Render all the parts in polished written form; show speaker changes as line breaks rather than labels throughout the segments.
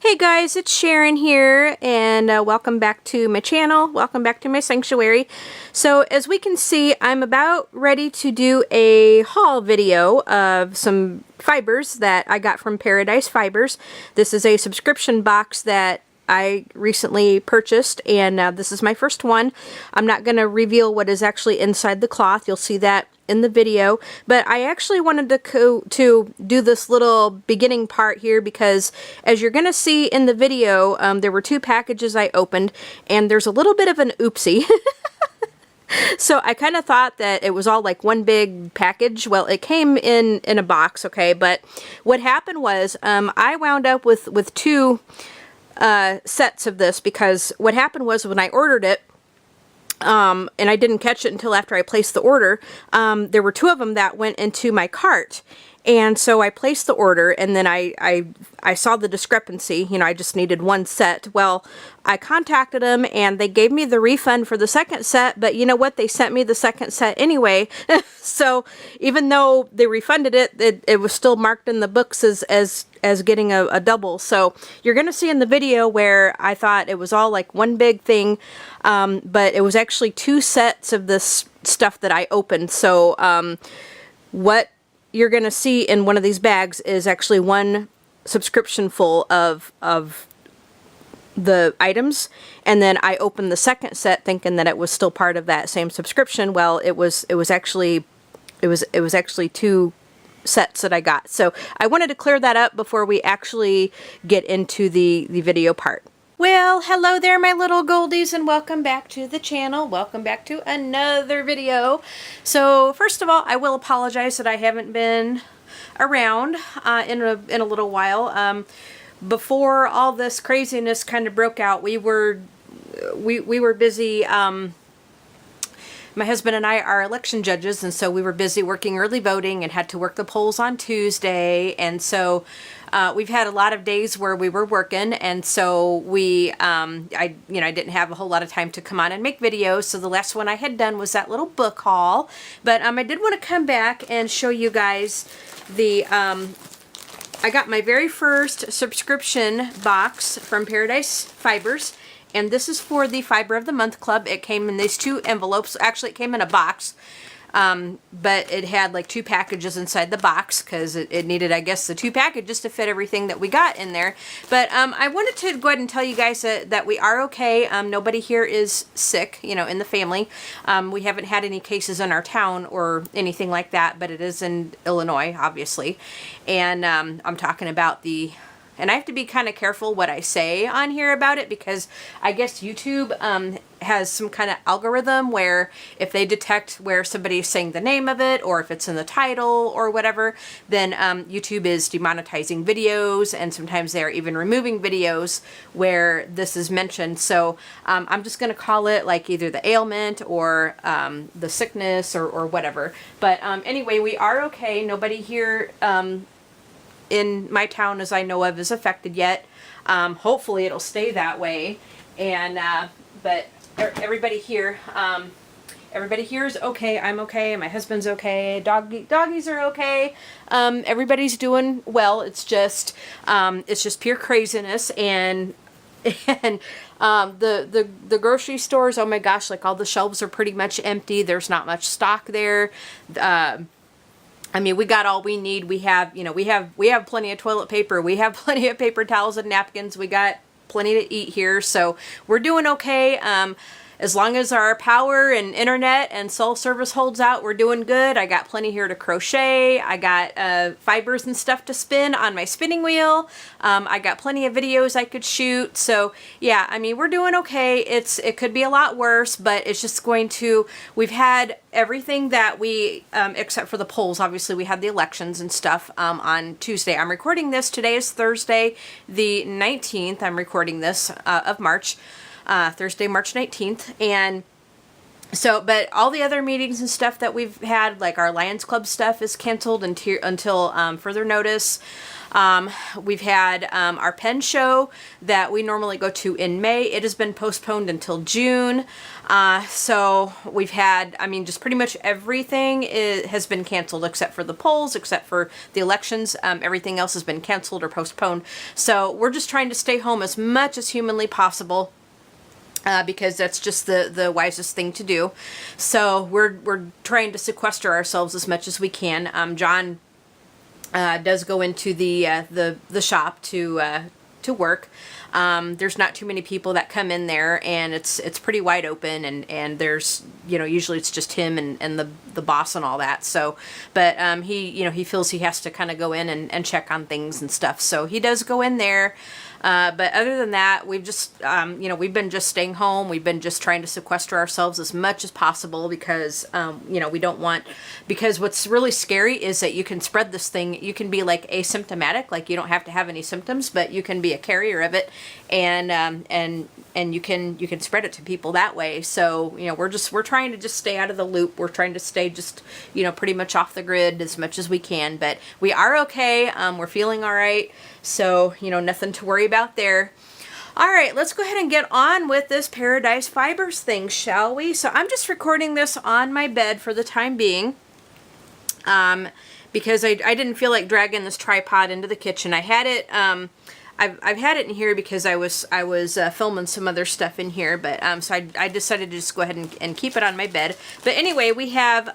Hey guys, it's Sharon here, and welcome back to my channel. Welcome back to my sanctuary. So as we can see, I'm about ready to do a haul video of some fibers that I got from Paradise Fibers. This is a subscription box that I recently purchased, and this is my first one. I'm not going to reveal what is actually inside the cloth. You'll see that in the video, but I actually wanted to do this little beginning part here because, as you're going to see in the video, there were two packages I opened, and there's a little bit of an oopsie. So I kind of thought that it was all like one big package. Well, it came in a box, okay, but what happened was I wound up with two sets of this, because what happened was when I ordered it, and I didn't catch it until after I placed the order, there were two of them that went into my cart. And so I placed the order, and then I saw the discrepancy. You know, I just needed one set. Well, I contacted them, and they gave me the refund for the second set, but you know what? They sent me the second set anyway. So even though they refunded it, it was still marked in the books as getting a double. So you're going to see in the video where I thought it was all like one big thing, but it was actually two sets of this stuff that I opened. So what you're going to see in one of these bags is actually one subscription full of the items, and then I opened the second set thinking that it was still part of that same subscription. Well, it was actually two sets that I got. So I wanted to clear that up before we actually get into the video part. Well, hello there, my little goldies, and welcome back to the channel. Welcome back to another video. So first of all, I will apologize that I haven't been around in a little while. Before all this craziness kind of broke out, we were busy. My husband and I are election judges, and so we were busy working early voting and had to work the polls on Tuesday, and so we've had a lot of days where we were working, and so I didn't have a whole lot of time to come on and make videos. So the last one I had done was that little book haul, but I did want to come back and show you guys the I got my very first subscription box from Paradise Fibers. And this is for the Fiber of the Month Club. It came in these two envelopes. Actually, it came in a box, but it had like two packages inside the box because it needed, I guess, the two packages to fit everything that we got in there. But I wanted to go ahead and tell you guys that we are okay. Nobody here is sick, you know, in the family. We haven't had any cases in our town or anything like that, but it is in Illinois, obviously. And I'm talking about and I have to be kind of careful what I say on here about it, because I guess YouTube has some kind of algorithm where if they detect where somebody is saying the name of it, or if it's in the title or whatever, then YouTube is demonetizing videos, and sometimes they're even removing videos where this is mentioned. So I'm just going to call it like either the ailment or the sickness or whatever. But anyway, we are okay. Nobody here in my town, as I know of, is affected yet. Hopefully it'll stay that way. And but everybody here is okay. I'm okay. My husband's okay. Doggies are okay. Everybody's doing well. It's just pure craziness. And the grocery stores, oh my gosh, like all the shelves are pretty much empty. There's not much stock there. I mean, we got all we need. We have plenty of toilet paper. We have plenty of paper towels and napkins. We got plenty to eat here. So we're doing okay. As long as our power and internet and cell service holds out, we're doing good. I got plenty here to crochet. I got fibers and stuff to spin on my spinning wheel. I got plenty of videos I could shoot. So yeah, I mean, we're doing okay. It could be a lot worse, but it's just we've had everything that we, except for the polls. Obviously, we had the elections and stuff on Tuesday. I'm recording this. Today is Thursday, the 19th. I'm recording this of March. Thursday, March 19th, and so, but all the other meetings and stuff that we've had, like our Lions Club stuff, is canceled until further notice. We've had our pen show that we normally go to in May. It has been postponed until June. So we've had, I mean, just pretty much everything has been canceled except for the polls, except for the elections. Everything else has been canceled or postponed. So we're just trying to stay home as much as humanly possible. Because that's just the wisest thing to do. So we're trying to sequester ourselves as much as we can. John does go into the shop to work. There's not too many people that come in there, and it's pretty wide open, and there's, you know, usually it's just him and the boss and all that. So, but he, you know, he feels he has to kind of go in and check on things and stuff. So he does go in there. But other than that, we've just, you know, we've been just staying home. We've been just trying to sequester ourselves as much as possible because, you know, we don't want, because what's really scary is that you can spread this thing. You can be like asymptomatic, like you don't have to have any symptoms, but you can be a carrier of it, and you can spread it to people that way. So, you know, we're trying to just stay out of the loop. We're trying to stay just, you know, pretty much off the grid as much as we can, but we are okay. We're feeling all right. So, you know, nothing to worry about there. All right, let's go ahead and get on with this Paradise Fibers thing, shall we? So I'm just recording this on my bed for the time being, because I didn't feel like dragging this tripod into the kitchen. I had it, I've had it in here because I was filming some other stuff in here, but so I decided to just go ahead and keep it on my bed. But anyway, we have,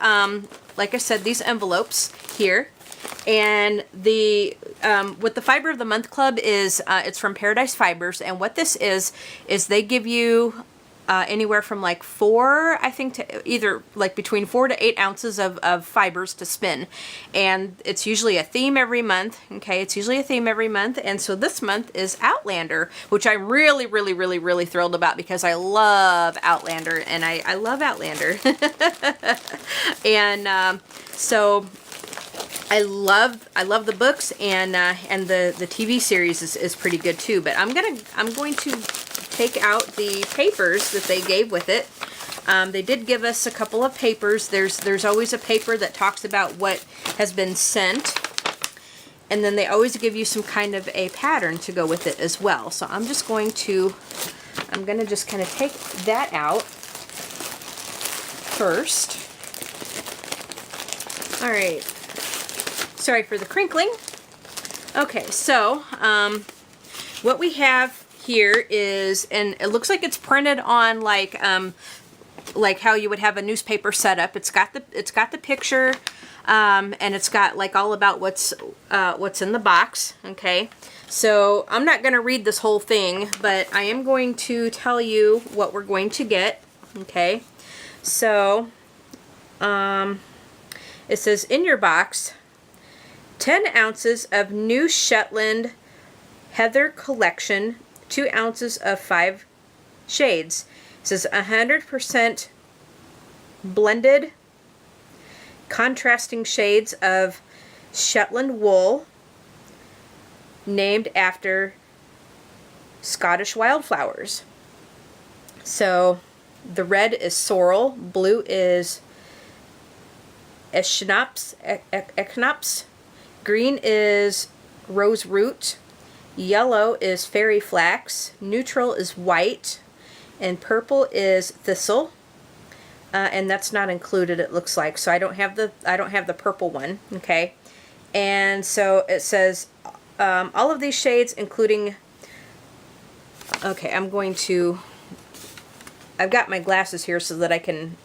like I said, these envelopes here. And the what the Fiber of the Month Club is, it's from Paradise Fibers, and what this is they give you anywhere from like 4, I think, to either like between 4 to 8 ounces of fibers to spin, and it's usually a theme every month. Okay, it's usually a theme every month, and so this month is Outlander, which I'm really thrilled about because I love Outlander, and I love Outlander, and so. I love the books, and the TV series is pretty good too. But I'm going to take out the papers that they gave with it. They did give us a couple of papers. There's always a paper that talks about what has been sent, and then they always give you some kind of a pattern to go with it as well. So I'm going to just kind of take that out first. All right. Sorry for the crinkling. Okay, so what we have here is, and it looks like it's printed on like how you would have a newspaper set up. It's got the picture, and it's got like all about what's in the box. Okay, so I'm not going to read this whole thing, but I am going to tell you what we're going to get. Okay, so it says in your box, 10 ounces of New Shetland Heather Collection, 2 ounces of 5 shades. It says 100% blended contrasting shades of Shetland wool named after Scottish wildflowers. So the red is sorrel, blue is echinops, green is rose root, yellow is fairy flax, neutral is white, and purple is thistle. And that's not included, it looks like. So I don't have the purple one. Okay, and so it says all of these shades, including. Okay, I've got my glasses here so that I can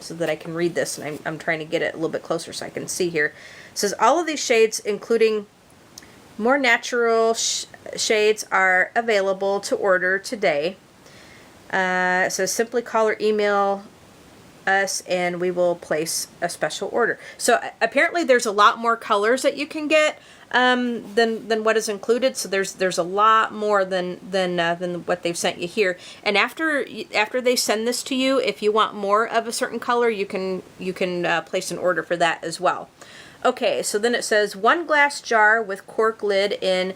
read this, and I'm trying to get it a little bit closer so I can see here. It says all of these shades, including more natural shades, are available to order today. It says simply call or email us and we will place a special order. So apparently there's a lot more colors that you can get than what is included. So there's a lot more than what they've sent you here. And after they send this to you, if you want more of a certain color, you can place an order for that as well. Okay, so then it says 1 glass jar with cork lid in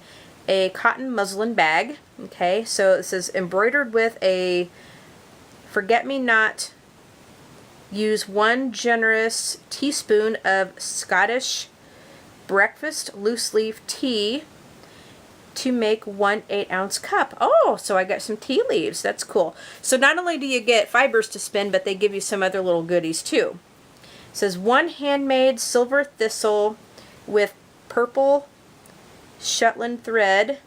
a cotton muslin bag. Okay, so it says embroidered with a forget-me-not. Use 1 generous teaspoon of Scottish breakfast loose leaf tea to make 1 8-ounce cup. Oh, so I got some tea leaves. That's cool. So not only do you get fibers to spin, but they give you some other little goodies too. It says 1 handmade silver thistle with purple Shetland thread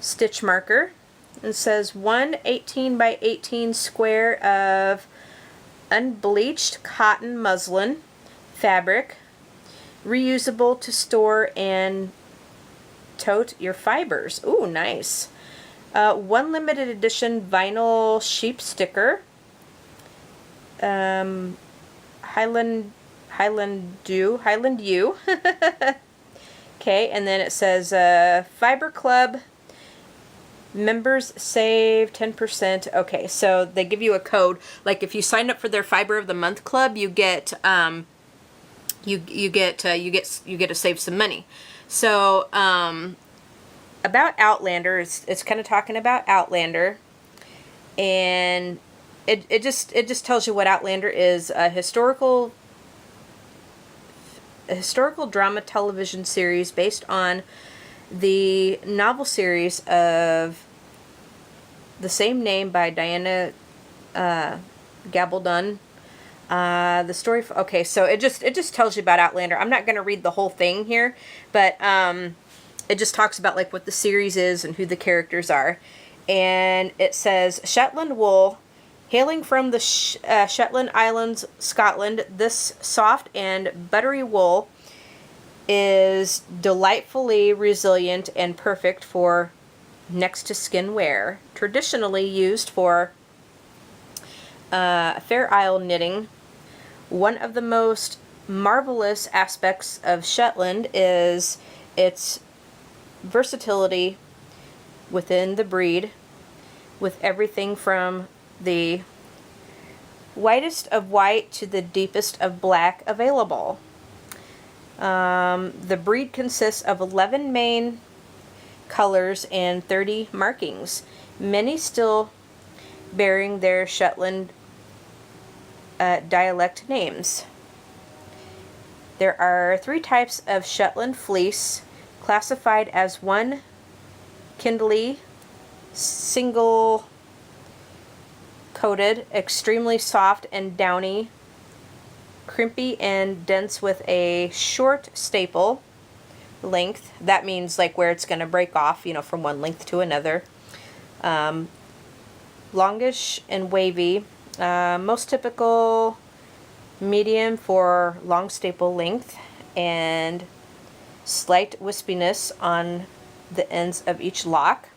stitch marker. It says 1 18 by 18 square of unbleached cotton muslin fabric, reusable to store and tote your fibers. Ooh, nice. 1 limited edition vinyl sheep sticker. Highland U. Okay, and then it says Fiber Club members save 10%. Okay, so they give you a code. Like if you sign up for their Fiber of the Month club, you get you get to save some money. So about Outlander, it's kind of talking about Outlander, and it just tells you what Outlander is: a historical drama television series based on the novel series of the same name by Diana Gabaldon. The story. Okay, so it just tells you about Outlander. I'm not going to read the whole thing here, but it just talks about like what the series is and who the characters are. And it says Shetland wool, hailing from the Shetland Islands, Scotland. This soft and buttery wool is delightfully resilient and perfect for next to skin wear. Traditionally used for Fair Isle knitting. One of the most marvelous aspects of Shetland is its versatility within the breed, with everything from the whitest of white to the deepest of black available. The breed consists of 11 main colors and 30 markings, many still bearing their Shetland dialect names. There are 3 types of Shetland fleece, classified as 1 Kindly, single coated, extremely soft and downy, crimpy and dense with a short staple length. That means like where it's going to break off, you know, from one length to another. Longish and wavy, most typical medium for long staple length, and slight wispiness on the ends of each lock.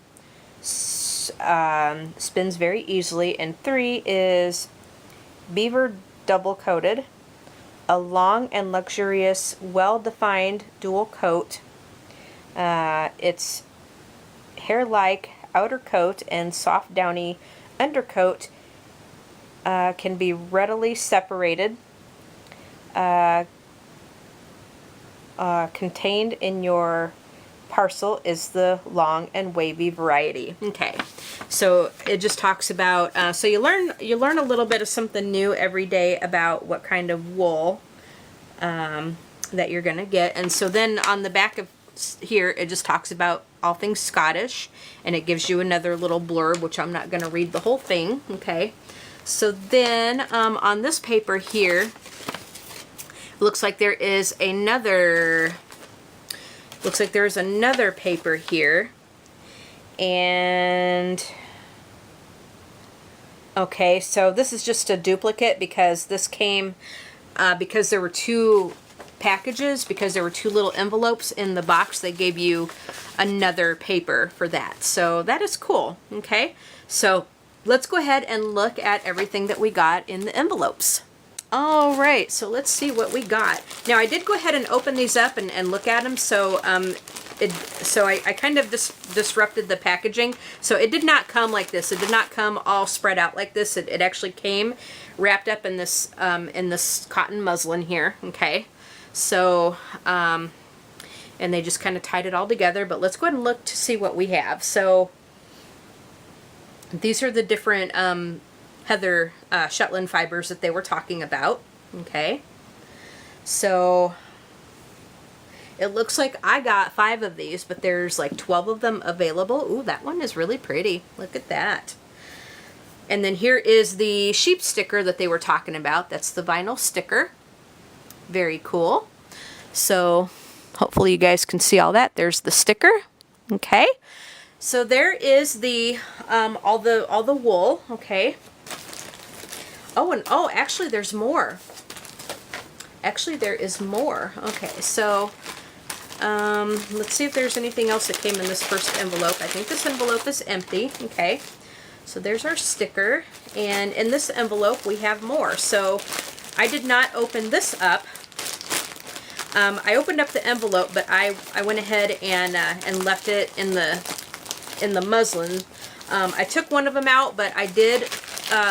Spins very easily. And 3 is beaver double coated, a long and luxurious, well-defined dual coat. Its hair-like outer coat and soft downy undercoat can be readily separated. Contained in your parcel is the long and wavy variety. Okay, so it just talks about so you learn a little bit of something new every day about what kind of wool that you're gonna get. And so then on the back of here it just talks about all things Scottish, and it gives you another little blurb, which I'm not gonna read the whole thing. Okay, so then on this paper here, looks like there is another paper here. And okay, so this is just a duplicate because this came because there were 2 packages, because there were 2 little envelopes in the box. They gave you another paper for that, so that is cool. Okay, so let's go ahead and look at everything that we got in the envelopes. All right, so let's see what we got. Now I did go ahead and open these up and look at them, so I kind of disrupted the packaging. So it did not come like this. It did not come all spread out like this. It actually came wrapped up in this cotton muslin here. Okay, so and they just kind of tied it all together. But let's go ahead and look to see what we have. So these are the different Heather Shetland fibers that they were talking about. Okay, so It looks like I got 5 of these, but there's like 12 of them available. Ooh, that one is really pretty. Look at that. And then here is the sheep sticker that they were talking about. That's the vinyl sticker. Very cool. So hopefully you guys can see all that. There's the sticker. Okay. So there is the all the wool. Okay. Oh, and oh, actually there's more. Actually there is more. Okay, so let's see if there's anything else that came in this first envelope. I think this envelope is empty. Okay. So there's our sticker, and in this envelope we have more. So I did not open this up. I opened up the envelope, but I went ahead and left it in the muslin. I took one of them out, but I did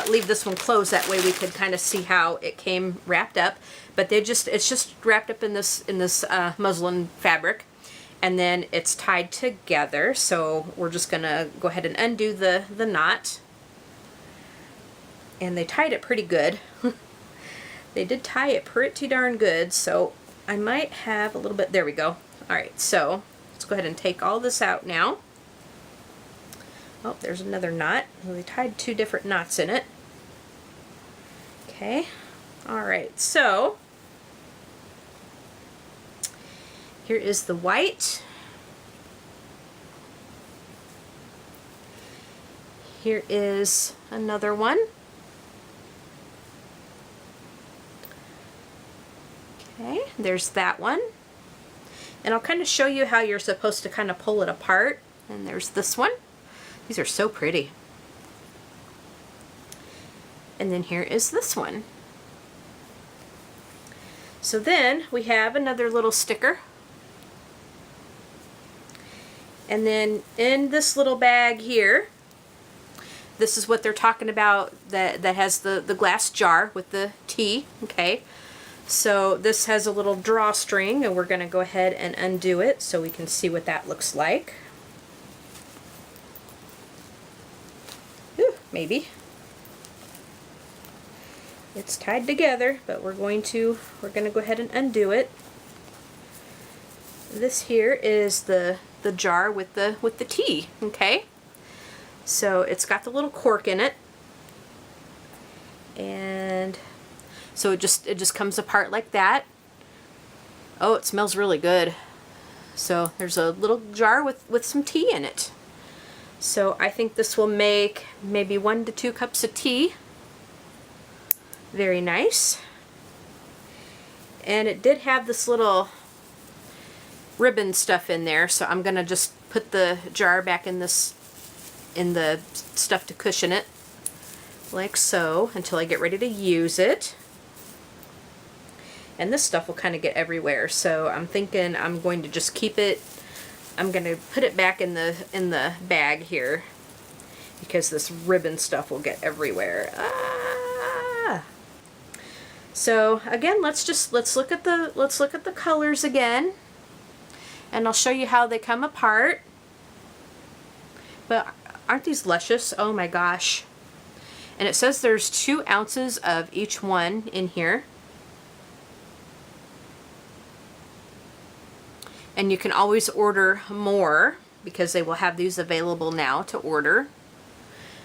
leave this one closed. That way we could kind of see how it came wrapped up. But it's just wrapped up in this muslin fabric. And then it's tied together, so we're just gonna go ahead and undo the knot. And they tied it pretty good. They did tie it pretty darn good, so I might have a little bit, there we go. Alright, so let's go ahead and take all this out now. Oh, there's another knot. They tied 2 different knots in it. Okay, alright, so here is the white. Here is another one. Okay, there's that one. And I'll kind of show you how you're supposed to kind of pull it apart. And there's this one. These are so pretty. And then here is this one. So then we have another little sticker. And then in this little bag here, this is what they're talking about, that has the glass jar with the tea. Okay, so this has a little drawstring, and we're going to go ahead and undo it so we can see what that looks like. Ooh, maybe. It's tied together, but we're going to go ahead and undo it. This here is the jar with the tea. Okay, so it's got the little cork in it, and so it just comes apart like that. Oh, it smells really good. So there's a little jar with some tea in it. So I think this will make maybe 1 to 2 cups of tea. Very nice. And it did have this little ribbon stuff in there, so I'm gonna just put the jar back in the stuff to cushion it, like so, until I get ready to use it. And this stuff will kind of get everywhere, so I'm thinking I'm going to just keep it. I'm gonna put it back in the bag here, because this ribbon stuff will get everywhere. So again, let's look at the colors again, and I'll show you how they come apart. But aren't these luscious? Oh my gosh. And it says there's 2 ounces of each one in here. And you can always order more, because they will have these available now to order.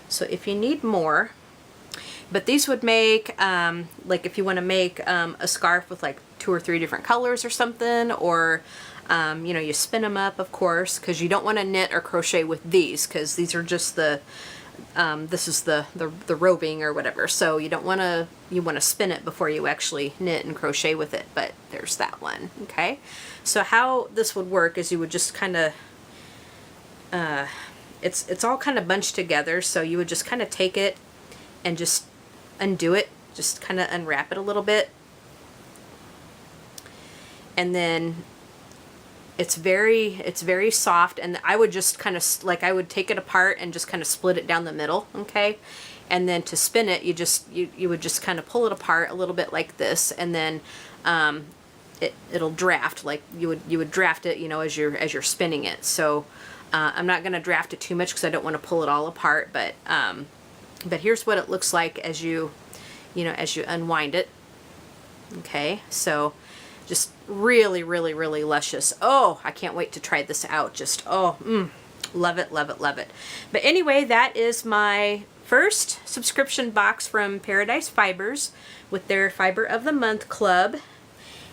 So if you need more. But these would make, like if you want to make a scarf with like 2 or 3 different colors or something, or you know, you spin them up, of course, because you don't want to knit or crochet with these, because these are just the, this is the roving or whatever. So you don't want to, you want to spin it before you actually knit and crochet with it. But there's that one. Okay, so how this would work is you would just kind of, it's all kind of bunched together, so you would just kind of take it and just undo it, just kind of unwrap it a little bit, and then it's very soft. And I would just kind of, like, I would take it apart and just kind of split it down the middle. Okay, and then to spin it, you would just kind of pull it apart a little bit like this, and then it'll draft, like you would draft it, you know, as you're spinning it. So I'm not going to draft it too much because I don't want to pull it all apart, but here's what it looks like as you unwind it. Okay, so just really, really, really luscious. Oh, I can't wait to try this out. Just, oh, love it, love it, love it. But anyway, that is my first subscription box from Paradise Fibers with their Fiber of the Month Club.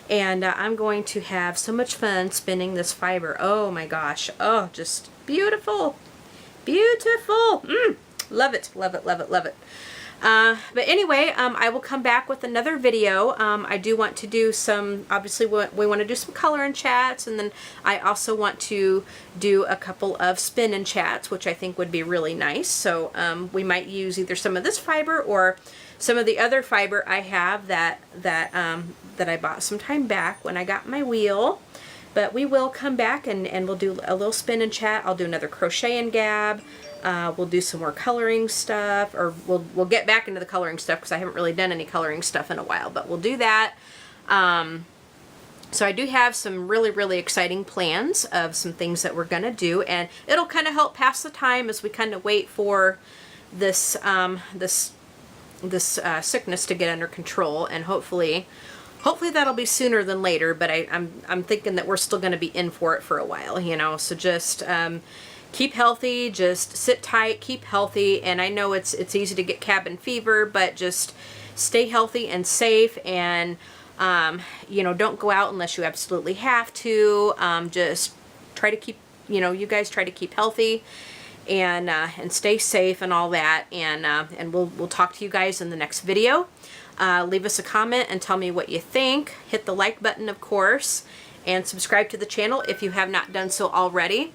And I'm going to have so much fun spinning this fiber. Oh my gosh. Oh, just beautiful. Beautiful. Love it, love it, love it, love it. But anyway, I will come back with another video. I do want to do some, obviously we want to do some color and chats, and then I also want to do a couple of spin and chats, which I think would be really nice. So we might use either some of this fiber or some of the other fiber I have that I bought some time back when I got my wheel. But we will come back and we'll do a little spin and chat. I'll do another crochet and gab. We'll do some more coloring stuff, or we'll get back into the coloring stuff because I haven't really done any coloring stuff in a while, but we'll do that. So I do have some really, really exciting plans of some things that we're going to do, and it'll kind of help pass the time as we kind of wait for this, this sickness to get under control, and hopefully that'll be sooner than later, but I'm thinking that we're still going to be in for it for a while, you know, so just keep healthy, just sit tight, keep healthy, and I know it's easy to get cabin fever, but just stay healthy and safe, and you know, don't go out unless you absolutely have to. Just try to keep, you know, you guys try to keep healthy and stay safe and all that, and we'll talk to you guys in the next video. Leave us a comment and tell me what you think. Hit the like button, of course, and subscribe to the channel if you have not done so already.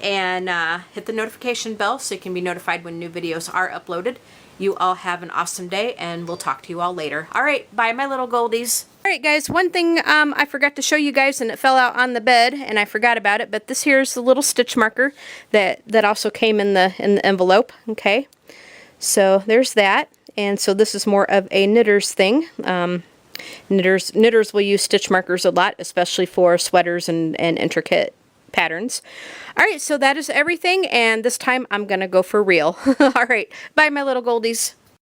And hit the notification bell so you can be notified when new videos are uploaded. You all have an awesome day, and we'll talk to you all later. All right, bye, my little goldies. All right, guys, one thing I forgot to show you guys, and it fell out on the bed, and I forgot about it, but this here's the little stitch marker that also came in the envelope, okay? So there's that, and so this is more of a knitter's thing. Knitters will use stitch markers a lot, especially for sweaters and intricate patterns. All right, so that is everything, and this time I'm gonna go for real. All right, bye, my little goldies.